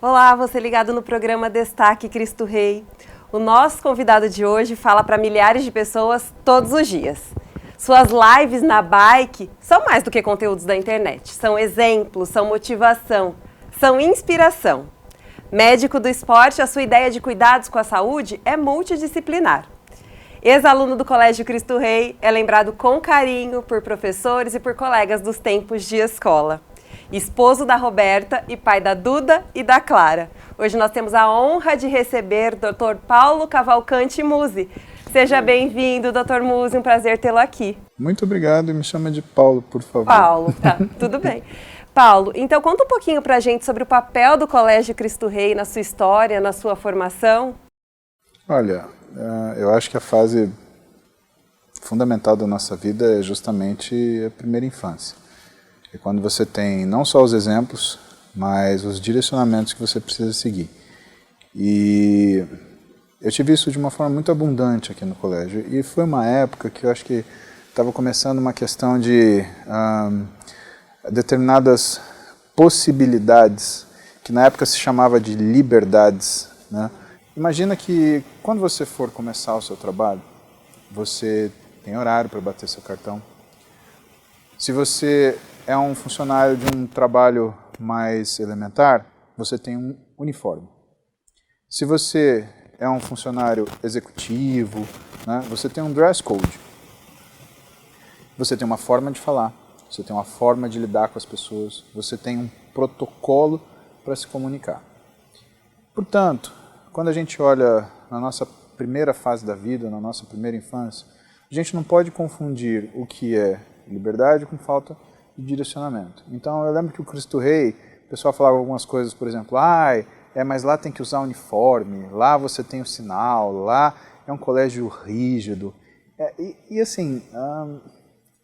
Olá, você ligado no programa Destaque Cristo Rei. O nosso convidado de hoje fala para milhares de pessoas todos os dias. Suas lives na bike são mais do que conteúdos da internet. São exemplos, são motivação, são inspiração. Médico do esporte, a sua ideia de cuidados com a saúde é multidisciplinar. Ex-aluno do Colégio Cristo Rei, é lembrado com carinho por professores e por colegas dos tempos de escola. Esposo da Roberta e pai da Duda e da Clara. Hoje nós temos a honra de receber o Dr. Paulo Cavalcante Musi. Seja bem-vindo, Dr. Musi, um prazer tê-lo aqui. Muito obrigado e me chama de Paulo, por favor. Paulo, tá, tudo bem. Paulo, então conta um pouquinho pra gente sobre o papel do Colégio Cristo Rei na sua história, na sua formação. Olha, eu acho que a fase fundamental da nossa vida é justamente a primeira infância. É quando você tem não só os exemplos, mas os direcionamentos que você precisa seguir. E eu tive isso de uma forma muito abundante aqui no colégio. E foi uma época que eu acho que estava começando uma questão de determinadas possibilidades, que na época se chamava de liberdades, né? Imagina que quando você for começar o seu trabalho, você tem horário para bater seu cartão. Se você é um funcionário de um trabalho mais elementar, você tem um uniforme. Se você é um funcionário executivo, né, você tem um dress code. Você tem uma forma de falar, você tem uma forma de lidar com as pessoas, você tem um protocolo para se comunicar. Portanto, quando a gente olha na nossa primeira fase da vida, na nossa primeira infância, a gente não pode confundir o que é liberdade com falta de direcionamento. Então eu lembro que o Cristo Rei, o pessoal falava algumas coisas, por exemplo, mas lá tem que usar uniforme, lá você tem o sinal, lá é um colégio rígido.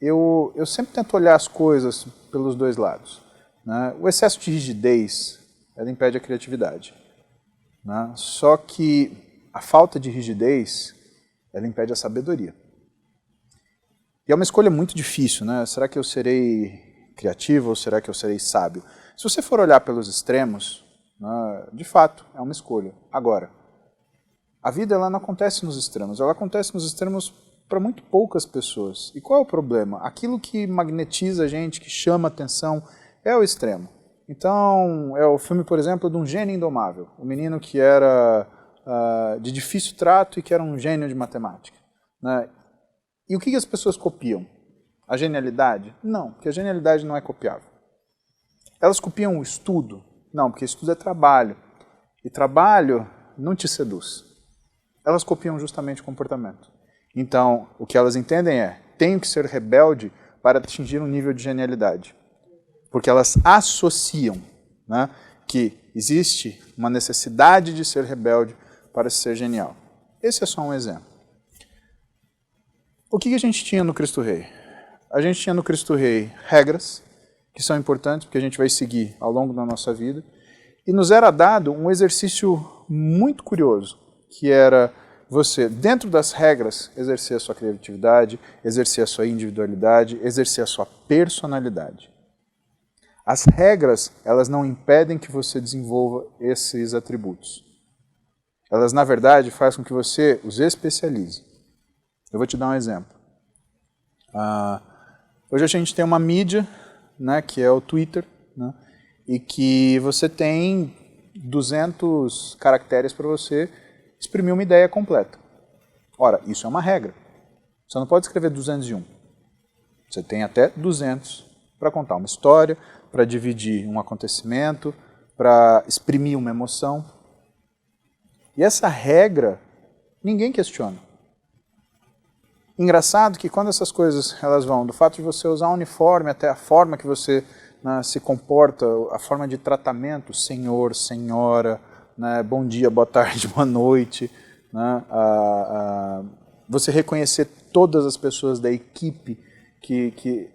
Eu sempre tento olhar as coisas pelos dois lados, né? O excesso de rigidez, ela impede a criatividade, né? Só que a falta de rigidez, ela impede a sabedoria. E é uma escolha muito difícil, né? Será que eu serei criativo ou será que eu serei sábio? Se você for olhar pelos extremos, né, de fato, é uma escolha. Agora, a vida ela não acontece nos extremos, ela acontece nos extremos para muito poucas pessoas. E qual é o problema? Aquilo que magnetiza a gente, que chama a atenção, é o extremo. Então, é o filme, por exemplo, de um gênio indomável. Um menino que era de difícil trato e que era um gênio de matemática, né? E o que as pessoas copiam? A genialidade? Não, porque a genialidade não é copiável. Elas copiam o estudo? Não, porque estudo é trabalho. E trabalho não te seduz. Elas copiam justamente o comportamento. Então, o que elas entendem é, tenho que ser rebelde para atingir um nível de genialidade. Porque elas associam, né, que existe uma necessidade de ser rebelde para ser genial. Esse é só um exemplo. O que a gente tinha no Cristo Rei? A gente tinha no Cristo Rei regras, que são importantes, porque a gente vai seguir ao longo da nossa vida, e nos era dado um exercício muito curioso, que era você, dentro das regras, exercer a sua criatividade, exercer a sua individualidade, exercer a sua personalidade. As regras, elas não impedem que você desenvolva esses atributos. Elas, na verdade, fazem com que você os especialize. Eu vou te dar um exemplo. Hoje a gente tem uma mídia, né, que é o Twitter, né, e que você tem 200 caracteres para você exprimir uma ideia completa. Ora, isso é uma regra. Você não pode escrever 201. Você tem até 200 para contar uma história, para dividir um acontecimento, para exprimir uma emoção. E essa regra, ninguém questiona. Engraçado que quando essas coisas elas vão, do fato de você usar um uniforme até a forma que você, né, se comporta, a forma de tratamento, senhor, senhora, né, bom dia, boa tarde, boa noite, né, você reconhecer todas as pessoas da equipe que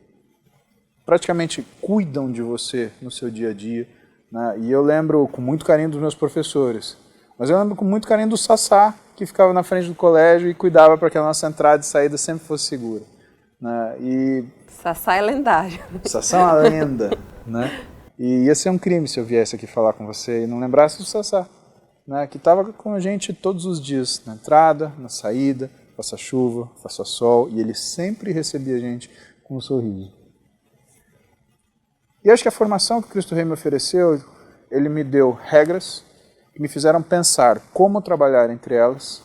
praticamente cuidam de você no seu dia a dia, né, e eu lembro com muito carinho dos meus professores, mas eu lembro com muito carinho do Sassá, que ficava na frente do colégio e cuidava para que a nossa entrada e saída sempre fosse segura, né? E Sassá é lendário. Sassá é uma lenda, né? E ia ser um crime se eu viesse aqui falar com você e não lembrasse do Sassá, né, que estava com a gente todos os dias, na entrada, na saída, faça chuva, faça sol, e ele sempre recebia a gente com um sorriso. E acho que a formação que o Cristo Rei me ofereceu, ele me deu regras que me fizeram pensar como trabalhar entre elas,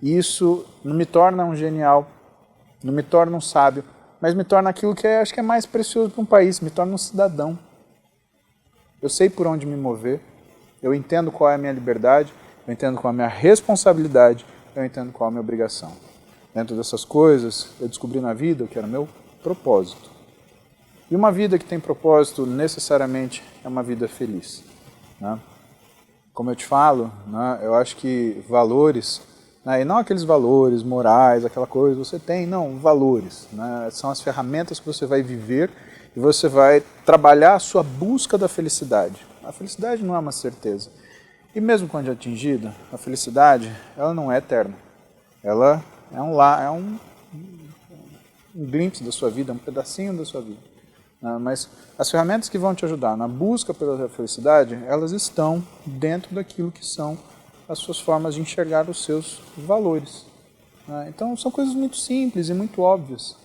e isso não me torna um genial, não me torna um sábio, mas me torna aquilo que acho que é mais precioso para um país, me torna um cidadão. Eu sei por onde me mover, eu entendo qual é a minha liberdade, eu entendo qual é a minha responsabilidade, eu entendo qual é a minha obrigação. Dentro dessas coisas, eu descobri na vida o que era o meu propósito. E uma vida que tem propósito, necessariamente, é uma vida feliz, né? Como eu te falo, né, eu acho que valores, né, e não aqueles valores morais, aquela coisa que você tem, não, valores, né, são as ferramentas que você vai viver e você vai trabalhar a sua busca da felicidade. A felicidade não é uma certeza. E mesmo quando atingida, a felicidade, ela não é eterna. Ela é um glimpse da sua vida, um pedacinho da sua vida. Mas as ferramentas que vão te ajudar na busca pela felicidade, elas estão dentro daquilo que são as suas formas de enxergar os seus valores. Então são coisas muito simples e muito óbvias.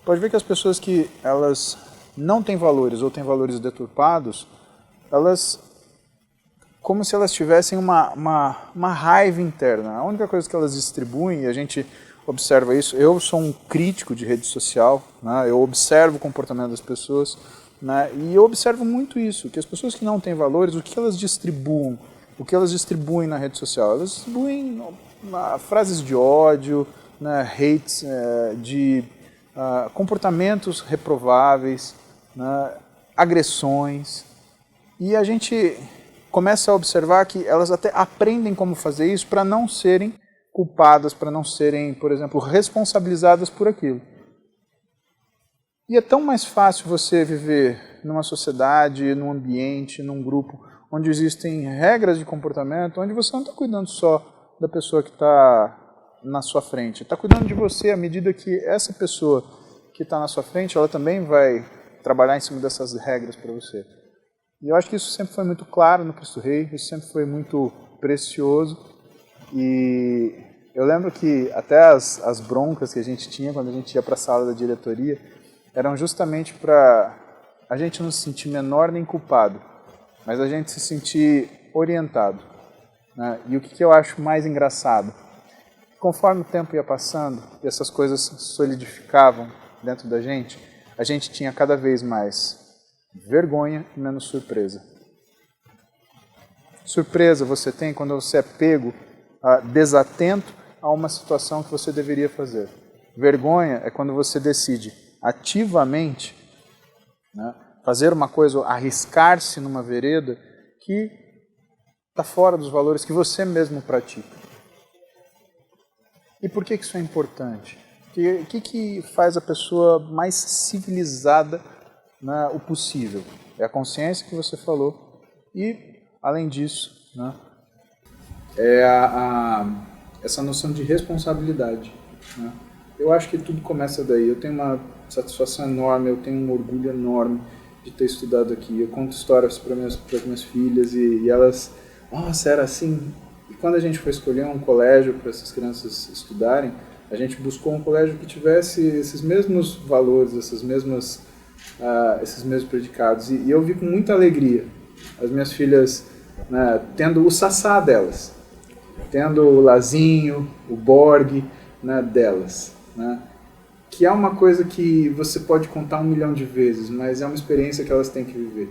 Pode ver que as pessoas que elas não têm valores ou têm valores deturpados, elas, como se elas tivessem uma raiva interna. A única coisa que elas distribuem, e a gente observa isso, eu sou um crítico de rede social, né, eu observo o comportamento das pessoas, né, e eu observo muito isso, que as pessoas que não têm valores, o que elas distribuem? O que elas distribuem na rede social? Elas distribuem frases de ódio, né, hates, comportamentos reprováveis, né, agressões, e a gente começa a observar que elas até aprendem como fazer isso para não serem culpadas, para não serem, por exemplo, responsabilizadas por aquilo. E é tão mais fácil você viver numa sociedade, num ambiente, num grupo, onde existem regras de comportamento, onde você não está cuidando só da pessoa que está na sua frente, está cuidando de você à medida que essa pessoa que está na sua frente, ela também vai trabalhar em cima dessas regras para você. E eu acho que isso sempre foi muito claro no Cristo Rei, isso sempre foi muito precioso. E eu lembro que até as broncas que a gente tinha quando a gente ia para a sala da diretoria eram justamente para a gente não se sentir menor nem culpado, mas a gente se sentir orientado. Né? E o que eu acho mais engraçado? Conforme o tempo ia passando e essas coisas solidificavam dentro da gente, a gente tinha cada vez mais vergonha e menos surpresa. Surpresa você tem quando você é pego desatento a uma situação que você deveria fazer. Vergonha é quando você decide ativamente, né, fazer uma coisa, arriscar-se numa vereda que está fora dos valores que você mesmo pratica. E por que isso é importante? O que faz a pessoa mais civilizada, né, o possível? É a consciência que você falou e, além disso, né, é essa noção de responsabilidade. Né? Eu acho que tudo começa daí. Eu tenho uma satisfação enorme, eu tenho um orgulho enorme de ter estudado aqui. Eu conto histórias para as minhas filhas e elas, nossa, era assim. E quando a gente foi escolher um colégio para essas crianças estudarem, a gente buscou um colégio que tivesse esses mesmos valores, esses mesmos predicados. E eu vi com muita alegria as minhas filhas, né, tendo o Sassá delas, tendo o Lazinho, o Borg, né, delas. Né, que é uma coisa que você pode contar 1 milhão de vezes, mas é uma experiência que elas têm que viver.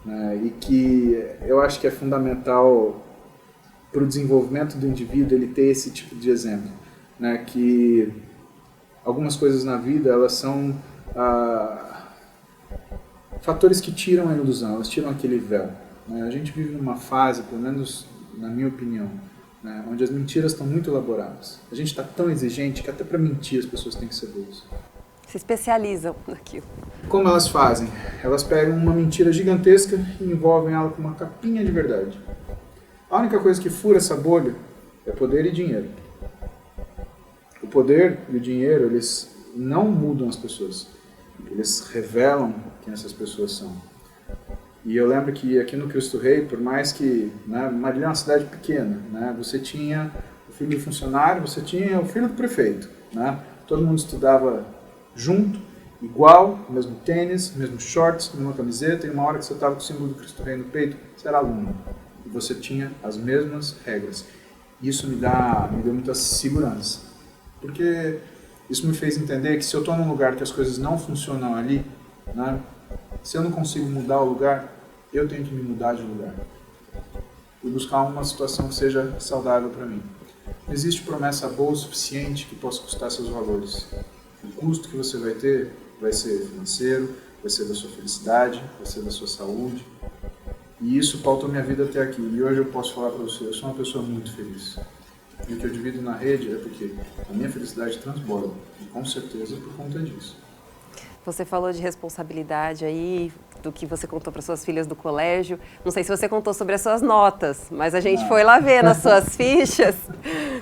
Né, e que eu acho que é fundamental para o desenvolvimento do indivíduo ele ter esse tipo de exemplo. Né, que algumas coisas na vida elas são fatores que tiram a ilusão, elas tiram aquele véu. Né? A gente vive numa fase, pelo menos na minha opinião, né, onde as mentiras estão muito elaboradas. A gente está tão exigente que até para mentir as pessoas têm que ser boas. Se especializam naquilo. Como elas fazem? Elas pegam uma mentira gigantesca e envolvem ela com uma capinha de verdade. A única coisa que fura essa bolha é poder e dinheiro. O poder e o dinheiro, eles não mudam as pessoas. Eles revelam quem essas pessoas são. E eu lembro que aqui no Cristo Rei, por mais que, né, Marília é uma cidade pequena, né, você tinha o filho do funcionário, você tinha o filho do prefeito, né, todo mundo estudava junto, igual, mesmo tênis, mesmo shorts, mesma camiseta, e uma hora que você estava com o símbolo do Cristo Rei no peito, você era aluno, e você tinha as mesmas regras. Isso me deu muita segurança, porque isso me fez entender que se eu estou num lugar que as coisas não funcionam ali, né, se eu não consigo mudar o lugar, eu tenho que me mudar de lugar e buscar uma situação que seja saudável para mim. Não existe promessa boa o suficiente que possa custar seus valores. O custo que você vai ter vai ser financeiro, vai ser da sua felicidade, vai ser da sua saúde. E isso pautou minha vida até aqui. E hoje eu posso falar para você, eu sou uma pessoa muito feliz. E o que eu divido na rede é porque a minha felicidade transborda. E com certeza por conta disso. Você falou de responsabilidade aí, do que você contou para suas filhas do colégio. Não sei se você contou sobre as suas notas, mas a gente foi lá ver nas suas fichas,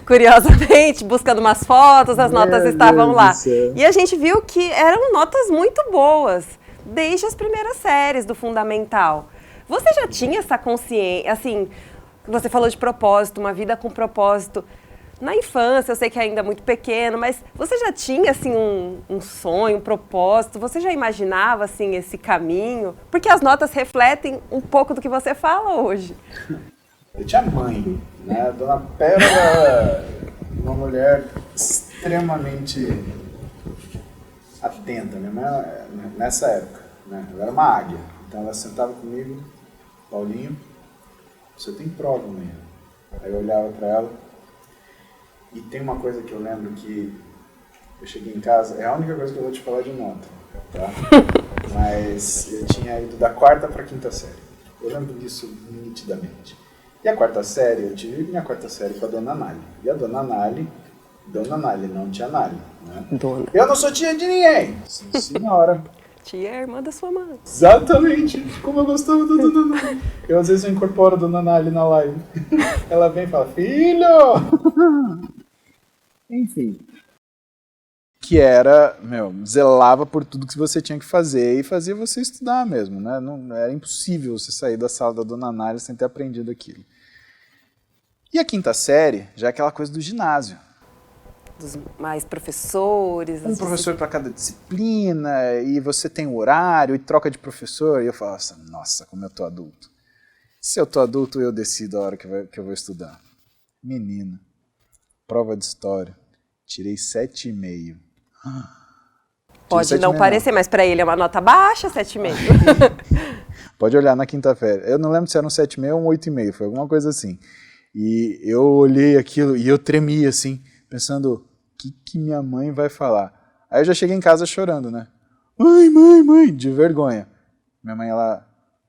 curiosamente, buscando umas fotos, as notas estavam lá. E a gente viu que eram notas muito boas, desde as primeiras séries do fundamental. Você já tinha essa consciência, assim, você falou de propósito, uma vida com propósito. Na infância, eu sei que ainda é muito pequeno, mas você já tinha, assim, um sonho, um propósito? Você já imaginava, assim, esse caminho? Porque as notas refletem um pouco do que você fala hoje. Eu tinha mãe, né? A Dona Pérola era uma mulher extremamente atenta. Minha mãe, nessa época, né? Ela era uma águia. Então ela sentava comigo, Paulinho, você tem prova amanhã. Aí eu olhava para ela. E tem uma coisa que eu lembro que eu cheguei em casa, é a única coisa que eu vou te falar de nota, tá? Mas eu tinha ido da 4ª para a 5ª série. Eu lembro disso nitidamente. E a 4ª série, eu tive minha 4ª série com a Dona Nali. E a Dona Nali, não tia Nali, né? Dona. Eu não sou tia de ninguém, sim, senhora. Tia é irmã da sua mãe. Exatamente, como eu gostava da Dona Nali. Eu às vezes eu incorporo a Dona Nali na live. Ela vem e fala, filho! Enfim. Que era, zelava por tudo que você tinha que fazer e fazia você estudar mesmo, né? Não, era impossível você sair da sala da Dona Nália sem ter aprendido aquilo. E a 5ª série já é aquela coisa do ginásio. Dos mais professores. Um professor para cada disciplina, e você tem o horário, e troca de professor, e eu falo, nossa, como eu tô adulto. Se eu tô adulto, eu decido a hora que eu vou estudar. Menina, prova de história, tirei 7,5. Pode não parecer, mas para ele é uma nota baixa, 7,5. Pode olhar na quinta-feira. Eu não lembro se era um 7,5 ou um 8,5, foi alguma coisa assim. E eu olhei aquilo e eu tremi assim, pensando, o que minha mãe vai falar? Aí eu já cheguei em casa chorando, né? Mãe, de vergonha. Minha mãe, ela,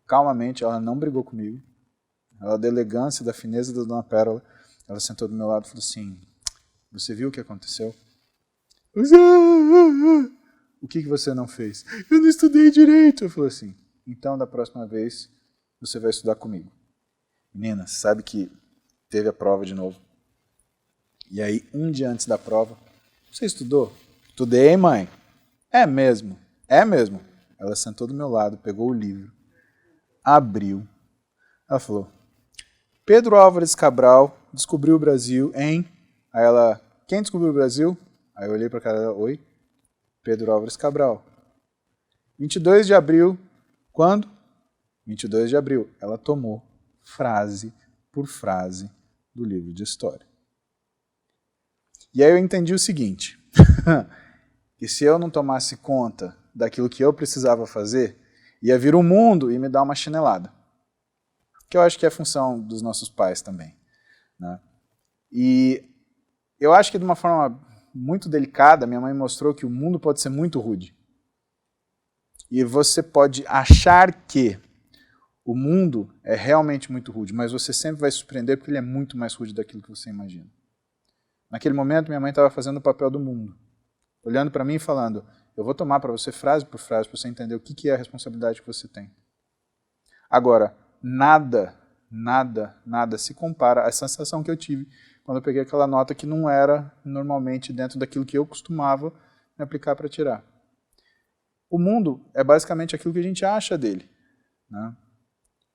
calmamente, ela não brigou comigo. Ela, da elegância, da fineza da Dona Pérola, ela sentou do meu lado e falou assim, você viu o que aconteceu? O que você não fez? Eu não estudei direito. Eu falei assim, então da próxima vez você vai estudar comigo. Menina, você sabe que teve a prova de novo. E aí, um dia antes da prova, você estudou? Estudei, mãe. É mesmo? É mesmo. Ela sentou do meu lado, pegou o livro, abriu. Ela falou, Pedro Álvares Cabral descobriu o Brasil em... Aí ela, quem descobriu o Brasil? Aí eu olhei para a cara dela, oi? Pedro Álvares Cabral. 22 de abril, quando? 22 de abril. Ela tomou frase por frase do livro de história. E aí eu entendi o seguinte, que se eu não tomasse conta daquilo que eu precisava fazer, ia vir o mundo e me dar uma chinelada. Que eu acho que é função dos nossos pais também, né? E eu acho que de uma forma muito delicada, minha mãe mostrou que o mundo pode ser muito rude. E você pode achar que o mundo é realmente muito rude, mas você sempre vai se surpreender porque ele é muito mais rude daquilo que você imagina. Naquele momento, minha mãe estava fazendo o papel do mundo, olhando para mim e falando, eu vou tomar para você frase por frase para você entender o que é a responsabilidade que você tem. Agora, nada se compara à sensação que eu tive quando eu peguei aquela nota que não era normalmente dentro daquilo que eu costumava me aplicar para tirar. O mundo é basicamente aquilo que a gente acha dele, né?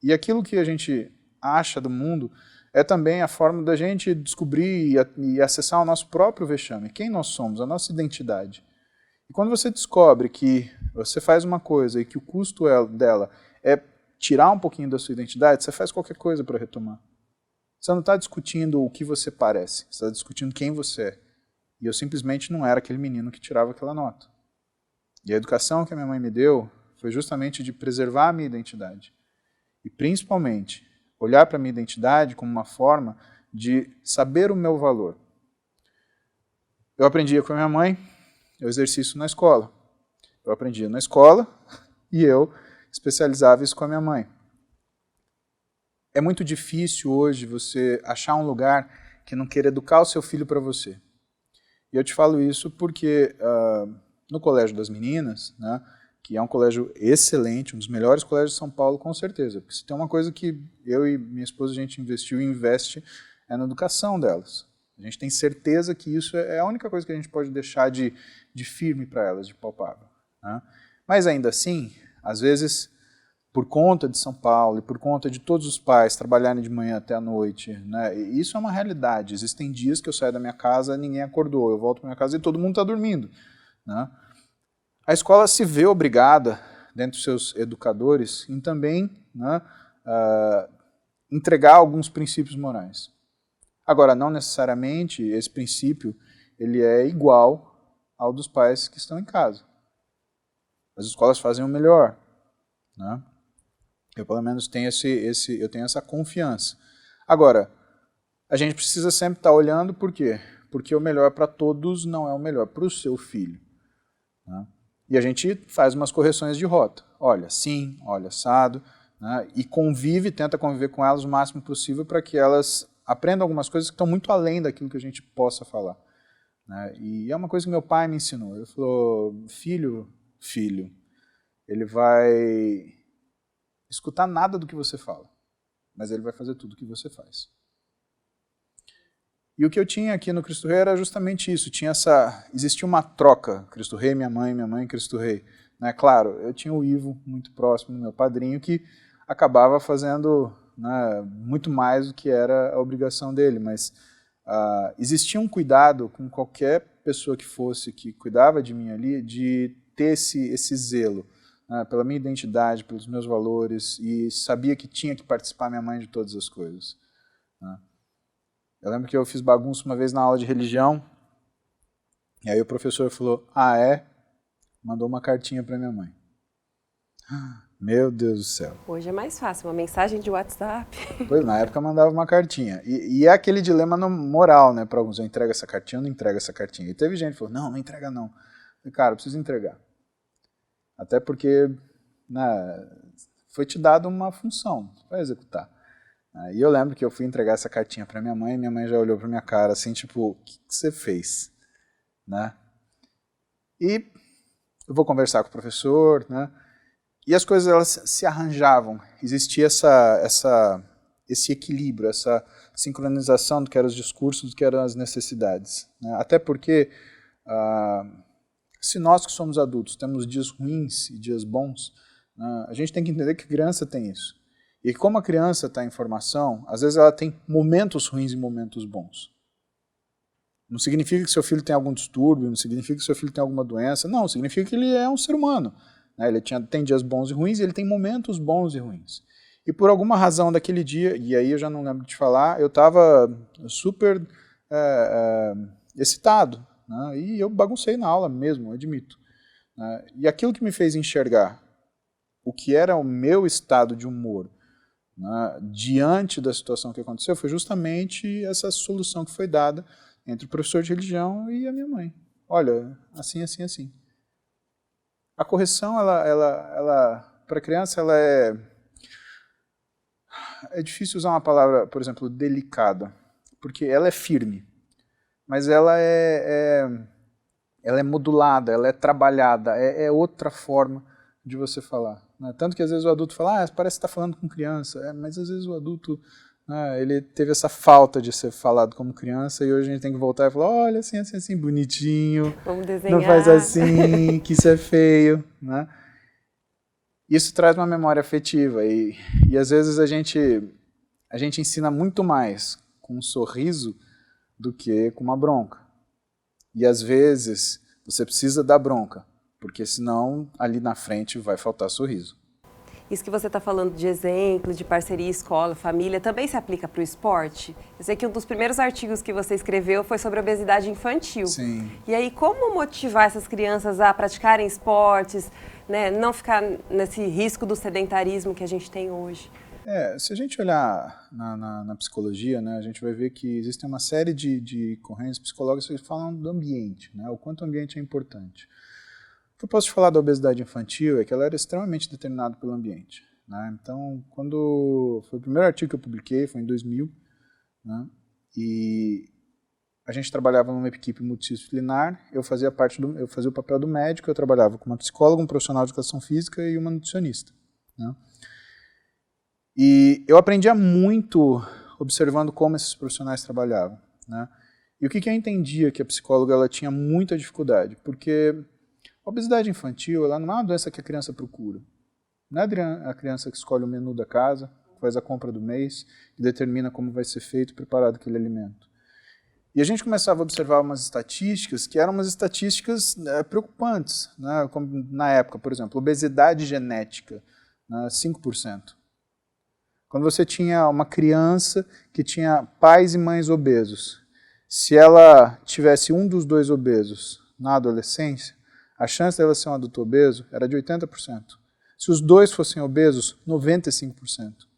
E aquilo que a gente acha do mundo é também a forma da gente descobrir e acessar o nosso próprio vexame, quem nós somos, a nossa identidade. E quando você descobre que você faz uma coisa e que o custo dela é tirar um pouquinho da sua identidade, você faz qualquer coisa para retomar. Você não está discutindo o que você parece, você está discutindo quem você é. E eu simplesmente não era aquele menino que tirava aquela nota. E a educação que a minha mãe me deu foi justamente de preservar a minha identidade. E principalmente, olhar para a minha identidade como uma forma de saber o meu valor. Eu aprendia com a minha mãe, eu exerci isso na escola. Eu aprendia na escola e eu especializava isso com a minha mãe. É muito difícil hoje você achar um lugar que não queira educar o seu filho para você. E eu te falo isso porque no Colégio das Meninas, né, que é um colégio excelente, um dos melhores colégios de São Paulo, com certeza. Porque se tem uma coisa que eu e minha esposa a gente investiu e investe é na educação delas. A gente tem certeza que isso é a única coisa que a gente pode deixar de firme para elas, de palpável. Né? Mas ainda assim, às vezes, por conta de São Paulo e por conta de todos os pais trabalharem de manhã até a noite, né, isso é uma realidade. Existem dias que eu saio da minha casa e ninguém acordou, eu volto para minha casa e todo mundo está dormindo. Né? A escola se vê obrigada, dentro dos seus educadores, em também, né, entregar alguns princípios morais. Agora, não necessariamente esse princípio ele é igual ao dos pais que estão em casa. As escolas fazem o melhor. Né? Eu, pelo menos, tenho eu tenho essa confiança. Agora, a gente precisa sempre estar olhando por quê? Porque o melhor para todos não é o melhor para o seu filho. Né? E a gente faz umas correções de rota. Olha assim, olha assado, né? E tenta conviver com elas o máximo possível para que elas aprendam algumas coisas que estão muito além daquilo que a gente possa falar. Né? E é uma coisa que meu pai me ensinou. Ele falou, filho, ele vai escutar nada do que você fala, mas ele vai fazer tudo o que você faz. E o que eu tinha aqui no Cristo Rei era justamente isso. Existia uma troca, Cristo Rei, minha mãe, Cristo Rei. Né? Claro, eu tinha o Ivo muito próximo do meu padrinho, que acabava fazendo, né, muito mais do que era a obrigação dele, mas existia um cuidado com qualquer pessoa que fosse, que cuidava de mim ali, de ter esse zelo, né, pela minha identidade, pelos meus valores, e sabia que tinha que participar minha mãe de todas as coisas. Né? Eu lembro que eu fiz bagunça uma vez na aula de religião, e aí o professor falou, mandou uma cartinha para minha mãe. Meu Deus do céu. Hoje é mais fácil, uma mensagem de WhatsApp. Pois, na época mandava uma cartinha. E é aquele dilema moral, né, para alguns. Eu entrego essa cartinha ou não entrego essa cartinha? E teve gente que falou, não entrega não. Eu falei, cara, eu preciso entregar. Até porque, né, foi te dado uma função, você vai executar. E eu lembro que eu fui entregar essa cartinha para minha mãe já olhou para minha cara assim, tipo, o que você fez? Né? E eu vou conversar com o professor, né? E as coisas elas se arranjavam, existia esse equilíbrio, essa sincronização do que eram os discursos, do que eram as necessidades. Né? Até porque, se nós que somos adultos temos dias ruins e dias bons, né, a gente tem que entender que a criança tem isso. E como a criança está em formação, às vezes ela tem momentos ruins e momentos bons. Não significa que seu filho tem algum distúrbio, não significa que seu filho tem alguma doença, não, significa que ele é um ser humano. Né? Ele tem dias bons e ruins, e ele tem momentos bons e ruins. E por alguma razão daquele dia, e aí eu já não lembro de falar, eu estava super excitado, né? E eu baguncei na aula mesmo, admito. Né? E aquilo que me fez enxergar o que era o meu estado de humor, né, diante da situação que aconteceu, foi justamente essa solução que foi dada entre o professor de religião e a minha mãe. Olha, assim, assim, assim. A correção, ela para a criança, ela é difícil usar uma palavra, por exemplo, delicada, porque ela é firme, mas ela é modulada, ela é trabalhada, é outra forma de você falar. Né? Tanto que às vezes o adulto fala, parece que está falando com criança, mas às vezes o adulto, né, ele teve essa falta de ser falado como criança e hoje a gente tem que voltar e falar, olha, assim, assim, assim, bonitinho, vamos desenhar. Não faz assim, que isso é feio. Né? Isso traz uma memória afetiva e às vezes a gente ensina muito mais com um sorriso do que com uma bronca. E às vezes você precisa dar bronca, porque senão ali na frente vai faltar sorriso. Isso que você está falando de exemplo, de parceria escola, família, também se aplica para o esporte? Eu sei que um dos primeiros artigos que você escreveu foi sobre obesidade infantil. Sim. E aí, como motivar essas crianças a praticarem esportes, né, não ficar nesse risco do sedentarismo que a gente tem hoje? Se a gente olhar na psicologia, né, a gente vai ver que existem uma série de correntes psicológicas que falam do ambiente, né, o quanto o ambiente é importante. O que eu posso te falar da obesidade infantil é que ela era extremamente determinada pelo ambiente. Né? Então, quando foi o primeiro artigo que eu publiquei, foi em 2000, né? E a gente trabalhava numa equipe multidisciplinar, eu fazia o papel do médico, eu trabalhava com uma psicóloga, um profissional de educação física e uma nutricionista. Né? E eu aprendia muito observando como esses profissionais trabalhavam. Né? E o que eu entendia que a psicóloga ela tinha muita dificuldade, porque a obesidade infantil ela não é uma doença que a criança procura. Não é a criança que escolhe o menu da casa, faz a compra do mês e determina como vai ser feito e preparado aquele alimento. E a gente começava a observar umas estatísticas que eram umas estatísticas preocupantes. Né? Como na época, por exemplo, obesidade genética, né? 5%. Quando você tinha uma criança que tinha pais e mães obesos, se ela tivesse um dos dois obesos na adolescência, a chance dela ser um adulto obeso era de 80%. Se os dois fossem obesos, 95%.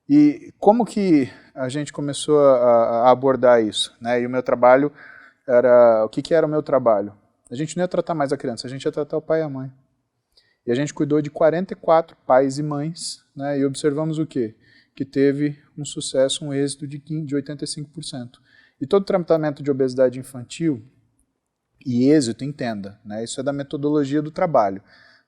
E como que a gente começou a abordar isso? Né? E o meu trabalho era... O que era o meu trabalho? A gente não ia tratar mais a criança, a gente ia tratar o pai e a mãe. E a gente cuidou de 44 pais e mães, né? E observamos o quê? Que teve um sucesso, um êxito de 85%. E todo tratamento de obesidade infantil... E êxito, entenda, né? Isso é da metodologia do trabalho.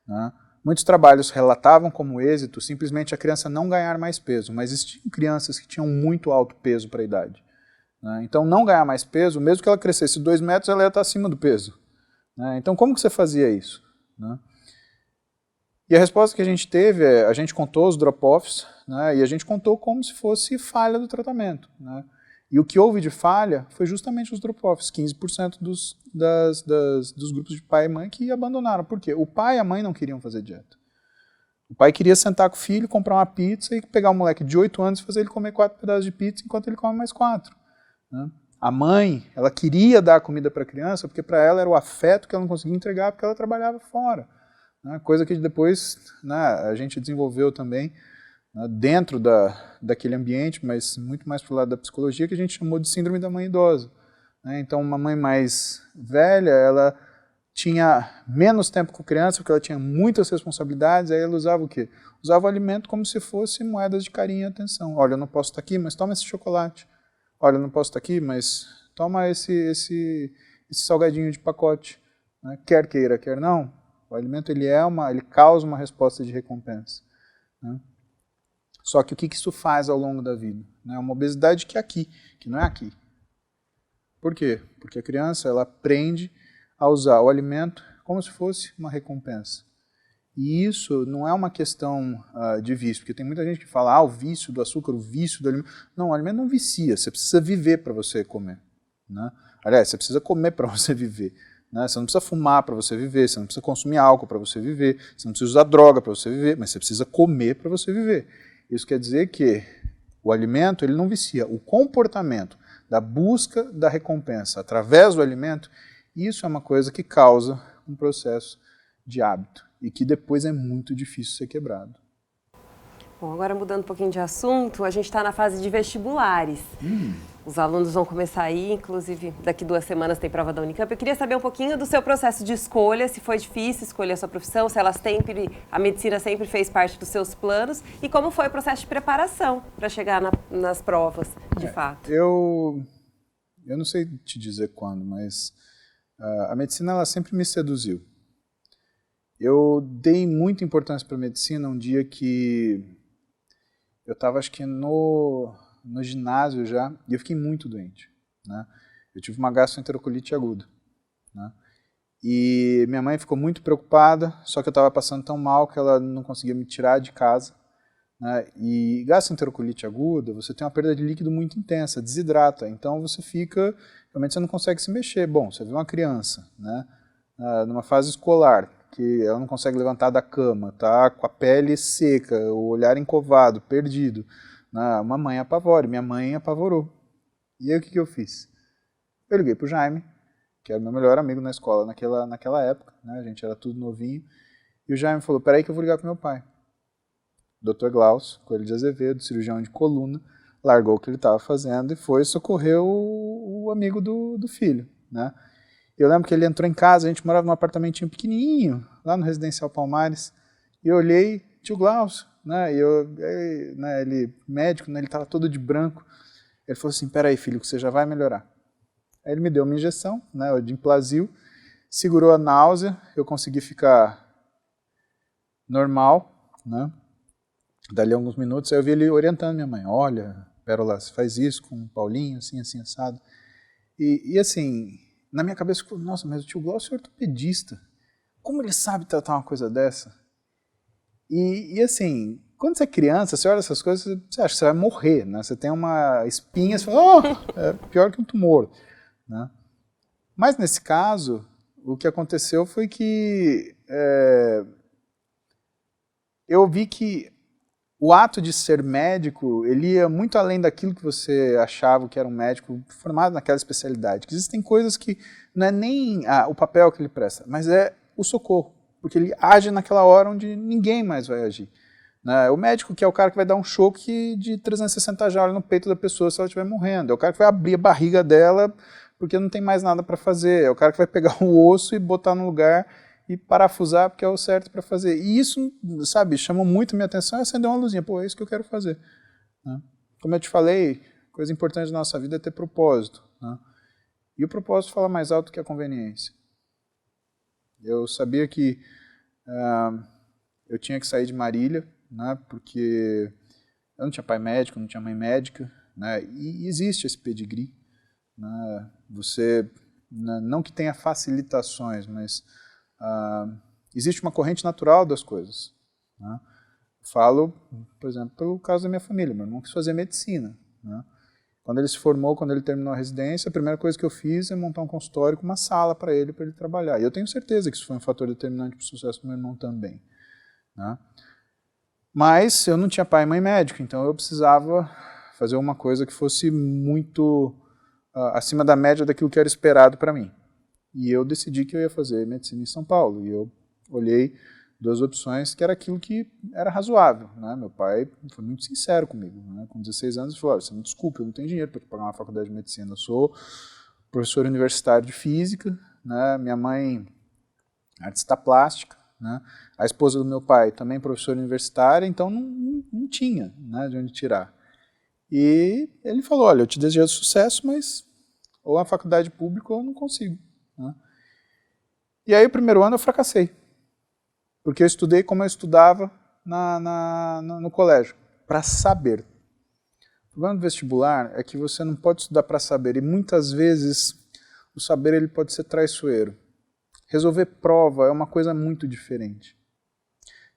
Né? Muitos trabalhos relatavam como êxito simplesmente a criança não ganhar mais peso, mas existiam crianças que tinham muito alto peso para a idade. Né? Então, não ganhar mais peso, mesmo que ela crescesse 2 metros, ela ia estar acima do peso. Né? Então, como que você fazia isso? Né? E a resposta que a gente teve é, a gente contou os drop-offs, né? E a gente contou como se fosse falha do tratamento. Né? E o que houve de falha foi justamente os drop-offs, 15% dos grupos de pai e mãe que abandonaram. Por quê? O pai e a mãe não queriam fazer dieta. O pai queria sentar com o filho, comprar uma pizza e pegar um moleque de 8 anos e fazer ele comer 4 pedaços de pizza enquanto ele come mais 4. Né? A mãe, ela queria dar a comida para a criança porque para ela era o afeto que ela não conseguia entregar porque ela trabalhava fora. Né? Coisa que depois, né, a gente desenvolveu também, né, dentro daquele ambiente, mas muito mais para o lado da psicologia, que a gente chamou de síndrome da mãe idosa. Né? Então, uma mãe mais velha, ela tinha menos tempo com a criança, porque ela tinha muitas responsabilidades, aí ela usava o quê? Usava o alimento como se fosse moedas de carinho e atenção. Olha, eu não posso estar aqui, mas toma esse chocolate. Olha, eu não posso estar aqui, mas toma esse salgadinho de pacote. Né? Quer queira, quer não, o alimento ele causa uma resposta de recompensa. Né? Só que o que isso faz ao longo da vida? É uma obesidade que é aqui, que não é aqui. Por quê? Porque a criança ela aprende a usar o alimento como se fosse uma recompensa. E isso não é uma questão de vício, porque tem muita gente que fala, o vício do açúcar, o vício do alimento. Não, o alimento não vicia, você precisa viver para você comer. Né? Aliás, você precisa comer para você viver. Né? Você não precisa fumar para você viver, você não precisa consumir álcool para você viver, você não precisa usar droga para você viver, mas você precisa comer para você viver. Isso quer dizer que o alimento ele não vicia. O comportamento da busca da recompensa através do alimento, isso é uma coisa que causa um processo de hábito e que depois é muito difícil ser quebrado. Bom, agora mudando um pouquinho de assunto, a gente está na fase de vestibulares. Os alunos vão começar aí, inclusive daqui 2 semanas tem prova da Unicamp. Eu queria saber um pouquinho do seu processo de escolha, se foi difícil escolher a sua profissão, se a medicina sempre fez parte dos seus planos e como foi o processo de preparação para chegar nas provas, de fato. Eu não sei te dizer quando, mas a medicina ela sempre me seduziu. Eu dei muita importância para a medicina um dia que eu estava, acho que no ginásio já, e eu fiquei muito doente. Né? Eu tive uma gastroenterocolites aguda. Né? E minha mãe ficou muito preocupada, só que eu estava passando tão mal que ela não conseguia me tirar de casa. Né? E gastroenterocolites aguda, você tem uma perda de líquido muito intensa, desidrata, então você fica, realmente você não consegue se mexer. Bom, você vê uma criança, né, numa fase escolar, que ela não consegue levantar da cama, tá com a pele seca, o olhar encovado, perdido, né? Uma mãe apavora, minha mãe apavorou. E aí o que eu fiz? Eu liguei pro Jaime, que era meu melhor amigo na escola naquela época, né? A gente era tudo novinho, e o Jaime falou, peraí que eu vou ligar pro meu pai. Dr. Glaucio, Coelho de Azevedo, cirurgião de coluna, largou o que ele estava fazendo e foi socorrer o amigo do filho. Né? Eu lembro que ele entrou em casa, a gente morava num apartamentinho pequenininho, lá no Residencial Palmares, e eu olhei, tio Glaucio, né? Ele médico, né? Ele estava todo de branco. Ele falou assim, peraí filho, que você já vai melhorar. Aí ele me deu uma injeção, né, de Implasil, segurou a náusea, eu consegui ficar normal, né? Dali a alguns minutos, aí eu vi ele orientando minha mãe, olha, Pérola, você faz isso com o Paulinho, assim, assim, assado. E assim, na minha cabeça, eu falei, nossa, mas o tio Glaucio é ortopedista. Como ele sabe tratar uma coisa dessa? E assim, quando você é criança, você olha essas coisas, você acha que você vai morrer, né? Você tem uma espinha, você fala, oh, é pior que um tumor. Né? Mas nesse caso, o que aconteceu foi que eu vi que o ato de ser médico, ele ia muito além daquilo que você achava que era um médico formado naquela especialidade. Que existem coisas que não é nem o papel que ele presta, mas é o socorro. Porque ele age naquela hora onde ninguém mais vai agir. Né? O médico que é o cara que vai dar um choque de 360 joules no peito da pessoa se ela estiver morrendo. É o cara que vai abrir a barriga dela porque não tem mais nada para fazer. É o cara que vai pegar o osso e botar no lugar e parafusar porque é o certo para fazer. E isso, sabe, chamou muito a minha atenção e acendeu uma luzinha. Pô, é isso que eu quero fazer. Né? Como eu te falei, coisa importante da nossa vida é ter propósito. Né? E o propósito fala mais alto que a conveniência. Eu sabia que eu tinha que sair de Marília, né, porque eu não tinha pai médico, não tinha mãe médica, né, e existe esse pedigree. Né, você, não que tenha facilitações, mas existe uma corrente natural das coisas. Né. Falo, por exemplo, pelo caso da minha família. Meu irmão quis fazer medicina. Né. Quando ele se formou, quando ele terminou a residência, a primeira coisa que eu fiz é montar um consultório com uma sala para ele trabalhar. E eu tenho certeza que isso foi um fator determinante para o sucesso do meu irmão também. Né. Mas eu não tinha pai e mãe médico, então eu precisava fazer uma coisa que fosse muito acima da média daquilo que era esperado para mim. E eu decidi que eu ia fazer medicina em São Paulo. E eu olhei duas opções que era aquilo que era razoável. Né? Meu pai foi muito sincero comigo. Né? Com 16 anos ele falou, você me desculpe, eu não tenho dinheiro para pagar uma faculdade de medicina. Eu sou professor universitário de física, né? Minha mãe artista plástica, né? A esposa do meu pai também professora universitária, então não tinha, né, de onde tirar. E ele falou, olha, eu te desejo sucesso, mas ou a faculdade pública ou eu não consigo. Né? E aí o primeiro ano eu fracassei, porque eu estudei como eu estudava no colégio, para saber. O problema do vestibular é que você não pode estudar para saber, e muitas vezes o saber ele pode ser traiçoeiro. Resolver prova é uma coisa muito diferente.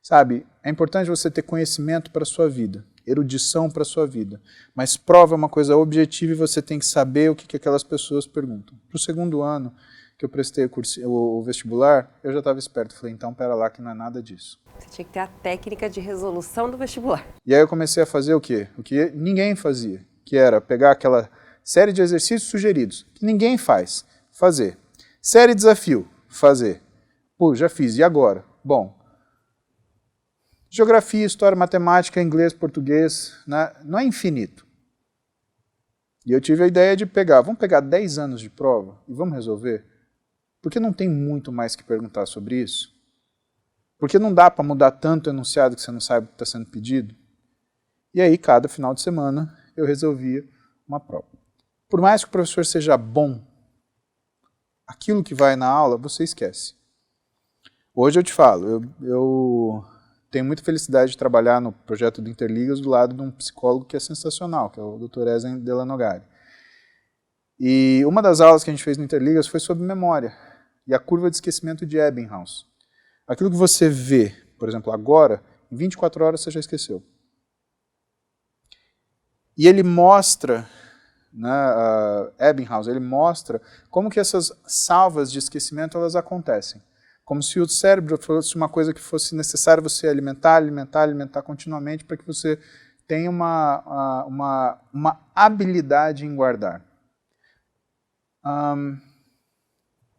Sabe, é importante você ter conhecimento para a sua vida, erudição para a sua vida, mas prova é uma coisa objetiva e você tem que saber o que aquelas pessoas perguntam. Para o segundo ano que eu prestei o vestibular, eu já estava esperto. Falei, então, pera lá que não é nada disso. Você tinha que ter a técnica de resolução do vestibular. E aí eu comecei a fazer o quê? O que ninguém fazia, que era pegar aquela série de exercícios sugeridos, que ninguém faz, fazer. Série desafio, fazer. Pô, já fiz, e agora? Bom, geografia, história, matemática, inglês, português, né? Não é infinito. E eu tive a ideia de vamos pegar 10 anos de prova e vamos resolver? Porque não tem muito mais que perguntar sobre isso. Porque não dá para mudar tanto o enunciado que você não sabe o que está sendo pedido. E aí, cada final de semana, eu resolvia uma prova. Por mais que o professor seja bom, aquilo que vai na aula, você esquece. Hoje eu te falo, eu tenho muita felicidade de trabalhar no projeto do Interligas do lado de um psicólogo que é sensacional, que é o Dr. Ezen Delanogari. E uma das aulas que a gente fez no Interligas foi sobre memória. e a curva de esquecimento de Ebbinghaus. Aquilo que você vê, por exemplo, agora, em 24 horas você já esqueceu. E ele mostra, né, Ebbinghaus, ele mostra como que essas salvas de esquecimento elas acontecem. Como se o cérebro fosse uma coisa que fosse necessário você alimentar continuamente para que você tenha uma habilidade em guardar.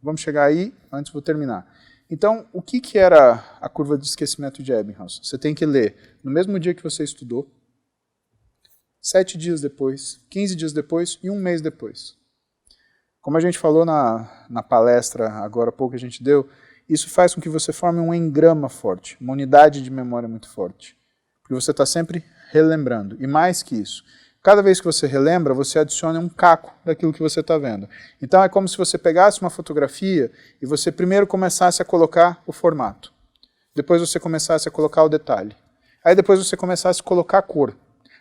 Vamos chegar aí, antes vou terminar. Então, o que era a curva de esquecimento de Ebbinghaus? Você tem que ler no mesmo dia que você estudou, 7 dias depois, 15 dias depois e um mês depois. Como a gente falou na palestra agora há pouco que a gente deu, isso faz com que você forme um engrama forte, uma unidade de memória muito forte. Porque você está sempre relembrando. E mais que isso, cada vez que você relembra, você adiciona um caco daquilo que você está vendo. Então é como se você pegasse uma fotografia e você primeiro começasse a colocar o formato. Depois você começasse a colocar o detalhe. Aí depois você começasse a colocar a cor.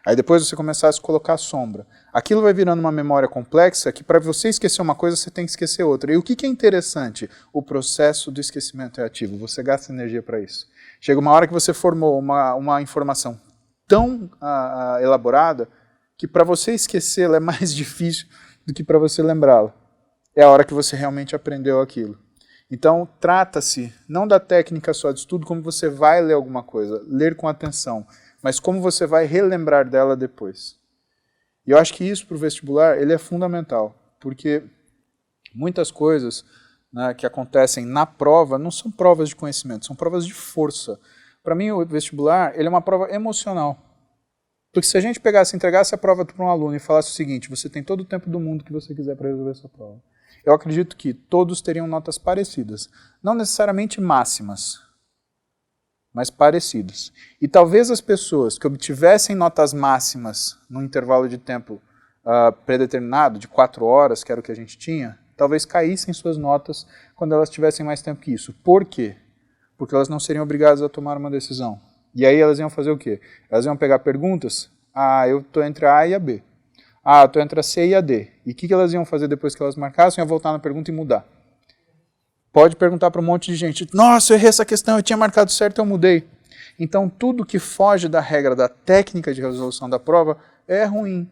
Aí depois você começasse a colocar a sombra. Aquilo vai virando uma memória complexa que para você esquecer uma coisa, você tem que esquecer outra. E o que é interessante? O processo do esquecimento é ativo. Você gasta energia para isso. Chega uma hora que você formou uma informação tão elaborada que para você esquecê-la é mais difícil do que para você lembrá-la. É a hora que você realmente aprendeu aquilo. Então, trata-se não da técnica só de estudo, como você vai ler alguma coisa, ler com atenção, mas como você vai relembrar dela depois. E eu acho que isso para o vestibular ele é fundamental, porque muitas coisas, né, que acontecem na prova não são provas de conhecimento, são provas de força. Para mim, o vestibular ele é uma prova emocional. Porque se a gente pegasse e entregasse a prova para um aluno e falasse o seguinte, você tem todo o tempo do mundo que você quiser para resolver essa prova. Eu acredito que todos teriam notas parecidas. Não necessariamente máximas, mas parecidas. E talvez as pessoas que obtivessem notas máximas num intervalo de tempo predeterminado, de 4 horas, que era o que a gente tinha, talvez caíssem suas notas quando elas tivessem mais tempo que isso. Por quê? Porque elas não seriam obrigadas a tomar uma decisão. E aí elas iam fazer o quê? Elas iam pegar perguntas, eu estou entre a A e a B. Eu estou entre a C e a D. E o que elas iam fazer depois que elas marcassem? Iam voltar na pergunta e mudar. Pode perguntar para um monte de gente, nossa, eu errei essa questão, eu tinha marcado certo, eu mudei. Então tudo que foge da regra da técnica de resolução da prova é ruim.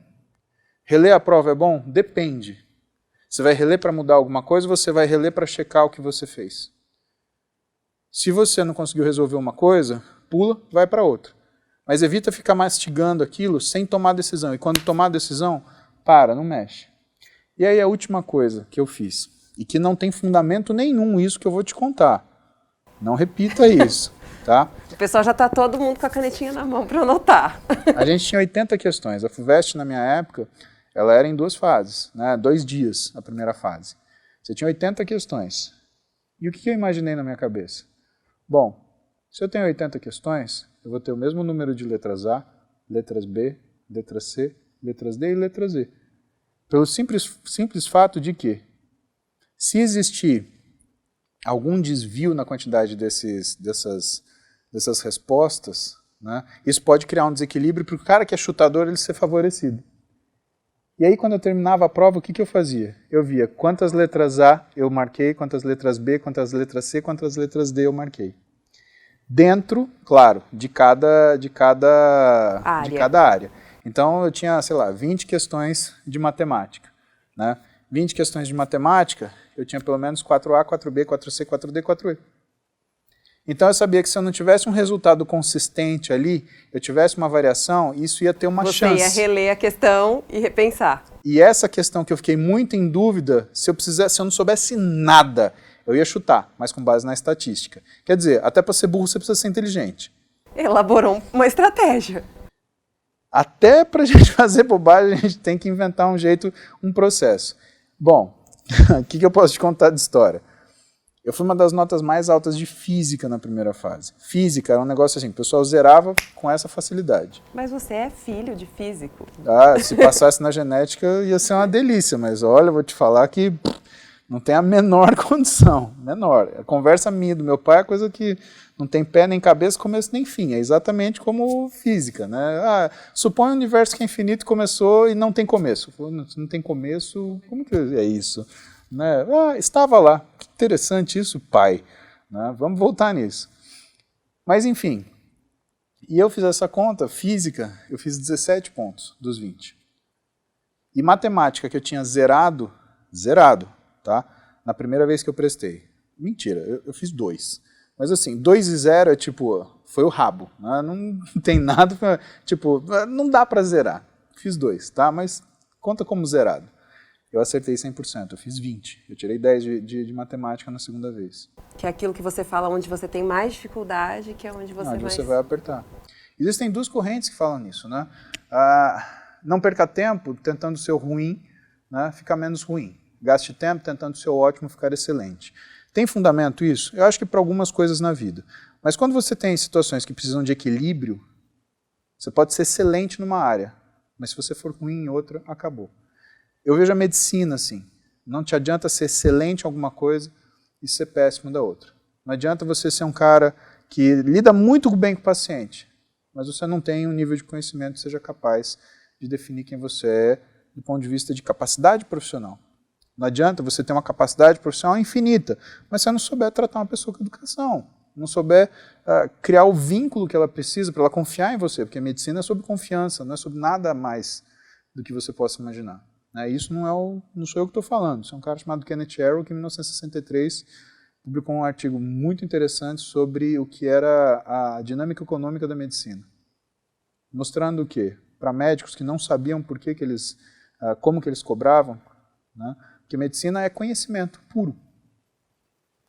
Reler a prova é bom? Depende. Você vai reler para mudar alguma coisa ou você vai reler para checar o que você fez? Se você não conseguiu resolver uma coisa, pula, vai para outra. Mas evita ficar mastigando aquilo sem tomar decisão. E quando tomar decisão, não mexe. E aí a última coisa que eu fiz, e que não tem fundamento nenhum isso que eu vou te contar. Não repita isso, tá? O pessoal já está todo mundo com a canetinha na mão para anotar. A gente tinha 80 questões. A FUVEST, na minha época, ela era em 2 fases, né? 2 dias a primeira fase. Você tinha 80 questões. E o que eu imaginei na minha cabeça? Bom, se eu tenho 80 questões, eu vou ter o mesmo número de letras A, letras B, letras C, letras D e letras E. Pelo simples fato de que, se existir algum desvio na quantidade dessas respostas, né, isso pode criar um desequilíbrio para o cara que é chutador ele ser favorecido. E aí, quando eu terminava a prova, o que eu fazia? Eu via quantas letras A eu marquei, quantas letras B, quantas letras C, quantas letras D eu marquei. Dentro, claro, de cada área. Então, eu tinha, 20 questões de matemática. Né? 20 questões de matemática, eu tinha pelo menos 4A, 4B, 4C, 4D, 4E. Então, eu sabia que se eu não tivesse um resultado consistente ali, eu tivesse uma variação, isso ia ter uma chance. Você ia reler a questão e repensar. E essa questão que eu fiquei muito em dúvida, se eu não soubesse nada, eu ia chutar, mas com base na estatística. Quer dizer, até para ser burro você precisa ser inteligente. Elaborou uma estratégia. Até para a gente fazer bobagem, a gente tem que inventar um jeito, um processo. Bom, o que eu posso te contar de história? Eu fui uma das notas mais altas de física na primeira fase. Física era um negócio assim, o pessoal zerava com essa facilidade. Mas você é filho de físico. Se passasse na genética ia ser uma delícia, mas olha, eu vou te falar que não tem a menor condição, menor. A conversa minha do meu pai é coisa que não tem pé nem cabeça, começo nem fim. É exatamente como física, né? Supõe um universo que é infinito, começou e não tem começo. Não tem começo, como que é isso? né? Ah, estava lá. Que interessante isso, pai. Né? Vamos voltar nisso. Mas, enfim. E eu fiz essa conta, física, eu fiz 17 pontos dos 20. E matemática, que eu tinha zerado, tá? Na primeira vez que eu prestei. Mentira, eu fiz 2. Mas assim, 2 e 0 é tipo, foi o rabo. Né? Não tem nada, tipo, não dá pra zerar. Fiz 2, tá? Mas conta como zerado. Eu acertei 100%, eu fiz 20. Eu tirei 10 de matemática na segunda vez. Que é aquilo que você fala onde você tem mais dificuldade, que é onde você Onde mais... você vai apertar. Existem 2 correntes que falam nisso, né? Não perca tempo tentando ser ruim, né? Ficar menos ruim. Gaste tempo tentando ser ótimo, ficar excelente. Tem fundamento isso? Eu acho que para algumas coisas na vida. Mas quando você tem situações que precisam de equilíbrio, você pode ser excelente numa área, mas se você for ruim em outra, acabou. Eu vejo a medicina assim. Não te adianta ser excelente em alguma coisa e ser péssimo da outra. Não adianta você ser um cara que lida muito bem com o paciente, mas você não tem um nível de conhecimento que seja capaz de definir quem você é do ponto de vista de capacidade profissional. Não adianta você ter uma capacidade profissional infinita, mas você não souber tratar uma pessoa com educação, não souber criar o vínculo que ela precisa para ela confiar em você, porque a medicina é sobre confiança, não é sobre nada mais do que você possa imaginar. Isso não sou eu que estou falando, isso é um cara chamado Kenneth Arrow, que em 1963 publicou um artigo muito interessante sobre o que era a dinâmica econômica da medicina. Mostrando o quê? Para médicos que não sabiam por que eles, como que eles cobravam, né? Porque medicina é conhecimento puro.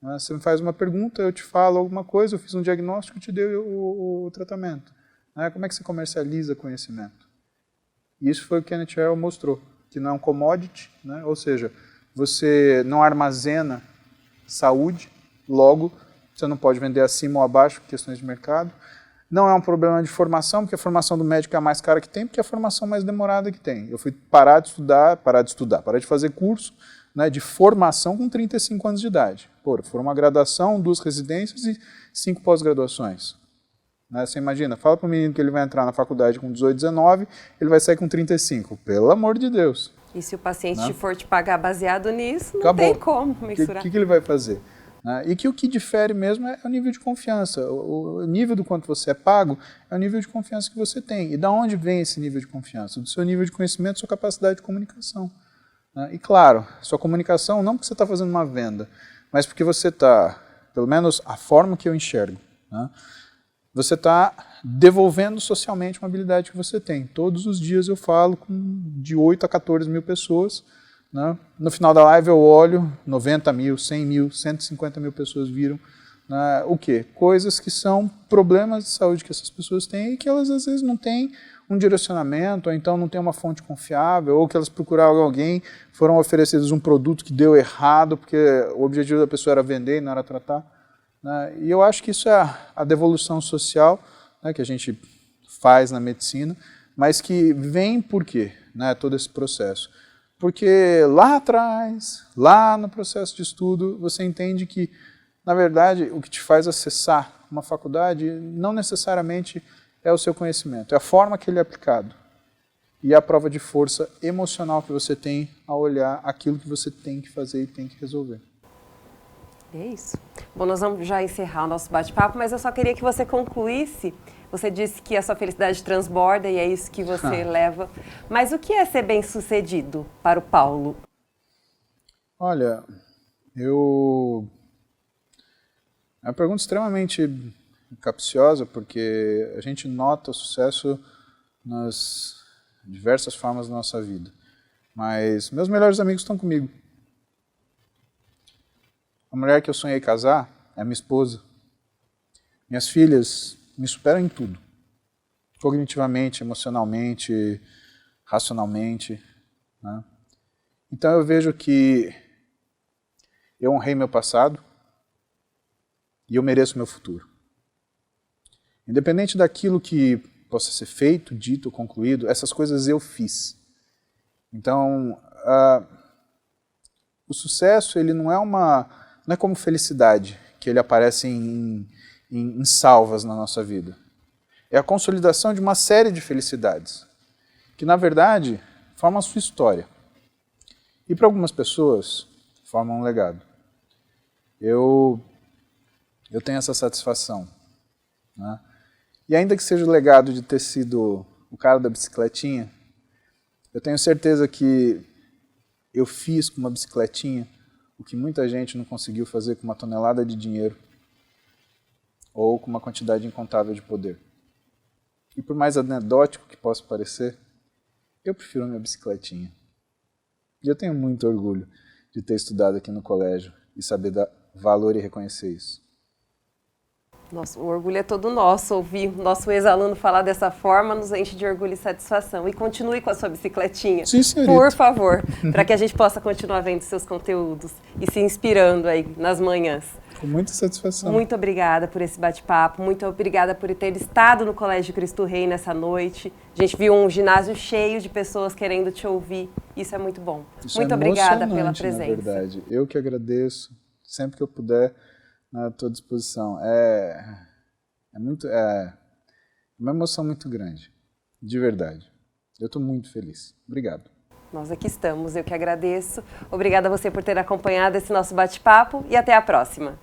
Você me faz uma pergunta, eu te falo alguma coisa, eu fiz um diagnóstico e te dei o tratamento. Como é que você comercializa conhecimento? E isso foi o que Kenneth Arrow mostrou, que não é um commodity, né? Ou seja, você não armazena saúde, logo você não pode vender acima ou abaixo por questões de mercado. Não é um problema de formação, porque a formação do médico é a mais cara que tem, porque é a formação mais demorada que tem. Eu fui parar de fazer curso, né, de formação com 35 anos de idade. Foram uma graduação, 2 residências e 5 pós-graduações. Você imagina, fala para o menino que ele vai entrar na faculdade com 18, 19, ele vai sair com 35. Pelo amor de Deus. E se o paciente for te pagar baseado nisso, não acabou. Tem como mensurar. O que ele vai fazer? E que o que difere mesmo é o nível de confiança. O nível do quanto você é pago é o nível de confiança que você tem. E da onde vem esse nível de confiança? Do seu nível de conhecimento, sua capacidade de comunicação. E claro, sua comunicação não porque você está fazendo uma venda, mas porque você está, pelo menos a forma que eu enxergo, você está devolvendo socialmente uma habilidade que você tem. Todos os dias eu falo com de 8 a 14 mil pessoas. No final da live eu olho, 90 mil, 100 mil, 150 mil pessoas viram. O quê? Coisas que são problemas de saúde que essas pessoas têm e que elas às vezes não têm um direcionamento, ou então não tem uma fonte confiável, ou que elas procuraram alguém, foram oferecidos um produto que deu errado, porque o objetivo da pessoa era vender e não era tratar. E eu acho que isso é a devolução social, que a gente faz na medicina, mas que vem por quê? Todo esse processo. Porque lá atrás, lá no processo de estudo, você entende que, na verdade, o que te faz acessar uma faculdade não necessariamente é o seu conhecimento, é a forma que ele é aplicado. E a prova de força emocional que você tem ao olhar aquilo que você tem que fazer e tem que resolver. É isso. Bom, nós vamos já encerrar o nosso bate-papo, mas eu só queria que você concluísse. Você disse que a sua felicidade transborda e é isso que você leva. Mas o que é ser bem-sucedido para o Paulo? Olha, é uma pergunta extremamente capciosa, porque a gente nota o sucesso nas diversas formas da nossa vida. Mas meus melhores amigos estão comigo. A mulher que eu sonhei casar é a minha esposa. Minhas filhas me superam em tudo. Cognitivamente, emocionalmente, racionalmente. Então eu vejo que eu honrei meu passado e eu mereço meu futuro. Independente daquilo que possa ser feito, dito, concluído, essas coisas eu fiz. Então, o sucesso ele não é como felicidade, que ele aparece em salvas na nossa vida. É a consolidação de uma série de felicidades, que na verdade formam a sua história. E para algumas pessoas, formam um legado. Eu tenho essa satisfação, né? E ainda que seja o legado de ter sido o cara da bicicletinha, eu tenho certeza que eu fiz com uma bicicletinha o que muita gente não conseguiu fazer com uma tonelada de dinheiro ou com uma quantidade incontável de poder. E por mais anedótico que possa parecer, eu prefiro a minha bicicletinha. E eu tenho muito orgulho de ter estudado aqui no colégio e saber dar valor e reconhecer isso. Nossa, o orgulho é todo nosso. Ouvir o nosso ex-aluno falar dessa forma nos enche de orgulho e satisfação. E continue com a sua bicicletinha, Sim, senhorita. por favor, para que a gente possa continuar vendo seus conteúdos e se inspirando aí nas manhãs. Com muita satisfação. Muito obrigada por esse bate-papo, muito obrigada por ter estado no Colégio Cristo Rei nessa noite. A gente viu um ginásio cheio de pessoas querendo te ouvir. Isso é muito bom. Isso muito é obrigada pela emocionante, presença. na verdade. Eu que agradeço, sempre que eu puder, à tua disposição. É uma emoção muito grande, de verdade. Eu estou muito feliz. Obrigado. Nós aqui estamos, eu que agradeço. Obrigada a você por ter acompanhado esse nosso bate-papo e até a próxima.